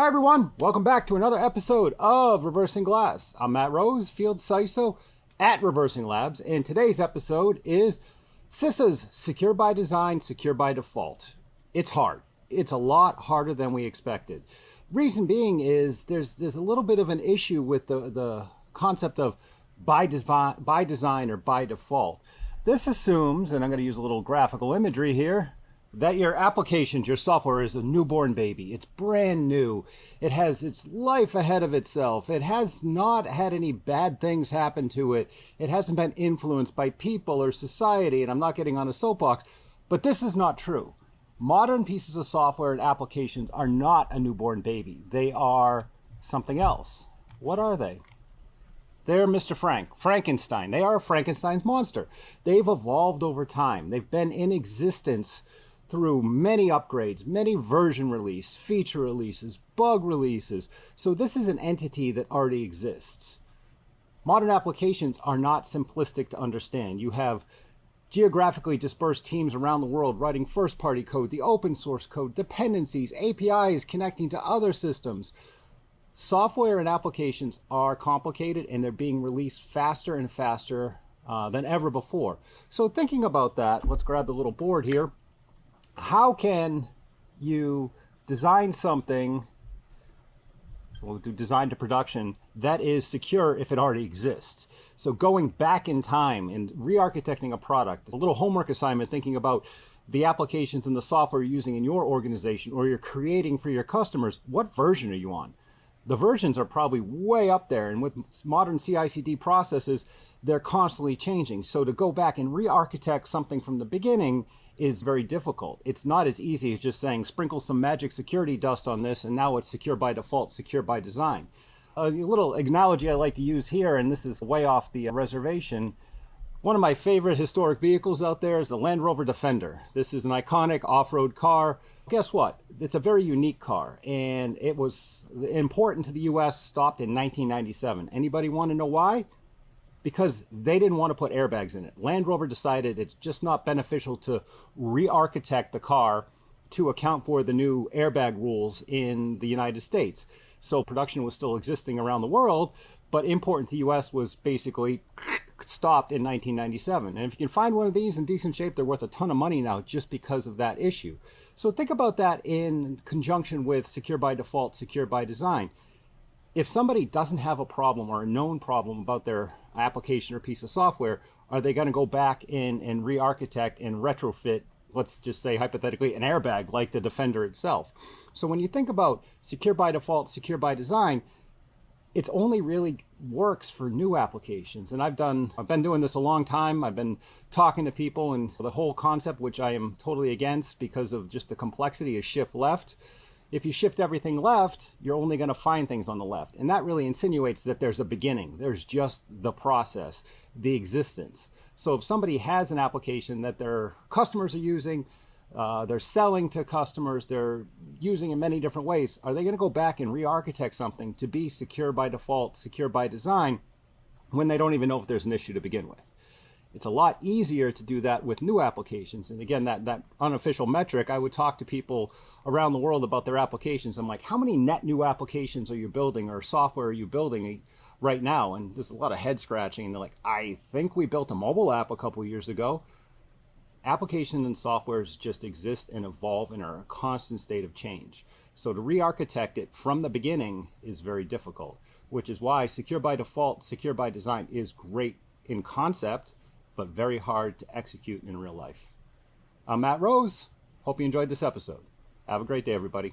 Hi everyone, welcome back to another episode of Reversing Glass. I'm Matt Rose, Field CISO at ReversingLabs, and today's episode is CISA'S Secure by Design, Secure by Default. It's hard. It's a lot harder than we expected. Reason being is there's a little bit of an issue with the concept of by design or by default. This assumes, and I'm going to use a little graphical imagery here, that your applications, your software is a newborn baby. It's brand new. It has its life ahead of itself. It has not had any bad things happen to it. It hasn't been influenced by people or society, and I'm not getting on a soapbox, but this is not true. Modern pieces of software and applications are not a newborn baby. They are something else. What are they? They're Mr. Frankenstein. They are Frankenstein's monster. They've evolved over time. They've been in existence through many upgrades, many version release, feature releases, bug releases. So this is an entity that already exists. Modern applications are not simplistic to understand. You have geographically dispersed teams around the world writing first-party code, the open source code, dependencies, APIs connecting to other systems. Software and applications are complicated and they're being released faster and faster than ever before. So thinking about that, let's grab the little board here. How can you design something, we'll do design to production, that is secure if it already exists? So going back in time and re-architecting a product, a little homework assignment thinking about the applications and the software you're using in your organization or you're creating for your customers, what version are you on? The versions are probably way up there, and with modern CI/CD processes, they're constantly changing. So to go back and re-architect something from the beginning is very difficult. It's not as easy as just saying sprinkle some magic security dust on this and now it's secure by default, secure by design. A little analogy I like to use here, and this is way off the reservation. One of my favorite historic vehicles out there is the Land Rover Defender. This is an iconic off-road car. Guess what? It's a very unique car, and it was important to the US, stopped in 1997. Anybody want to know why? Because they didn't want to put airbags in it. Land Rover decided it's just not beneficial to re-architect the car to account for the new airbag rules in the United States. So production was still existing around the world, but import into the US was basically stopped in 1997. And if you can find one of these in decent shape, they're worth a ton of money now just because of that issue. So think about that in conjunction with secure by default, secure by design. If somebody doesn't have a problem or a known problem about their application or piece of software, are they going to go back in and re-architect and retrofit, let's just say hypothetically, an airbag like the Defender itself? So when you think about secure by default, secure by design, it's only really works for new applications. And I've been doing this a long time. I've been talking to people, and the whole concept, which I am totally against because of just the complexity, is shift left. If you shift everything left, you're only going to find things on the left. And that really insinuates that there's a beginning. There's just the process, the existence. So if somebody has an application that their customers are using, they're selling to customers, they're using in many different ways, are they going to go back and re-architect something to be secure by default, secure by design, when they don't even know if there's an issue to begin with? It's a lot easier to do that with new applications. And again, that unofficial metric, I would talk to people around the world about their applications. I'm like, how many net new applications are you building or software are you building right now? And there's a lot of head scratching. And they're like, I think we built a mobile app a couple years ago. Applications and softwares just exist and evolve and are a constant state of change. So to re-architect it from the beginning is very difficult, which is why secure by default, secure by design is great in concept, but very hard to execute in real life. I'm Matt Rose. Hope you enjoyed this episode. Have a great day, everybody.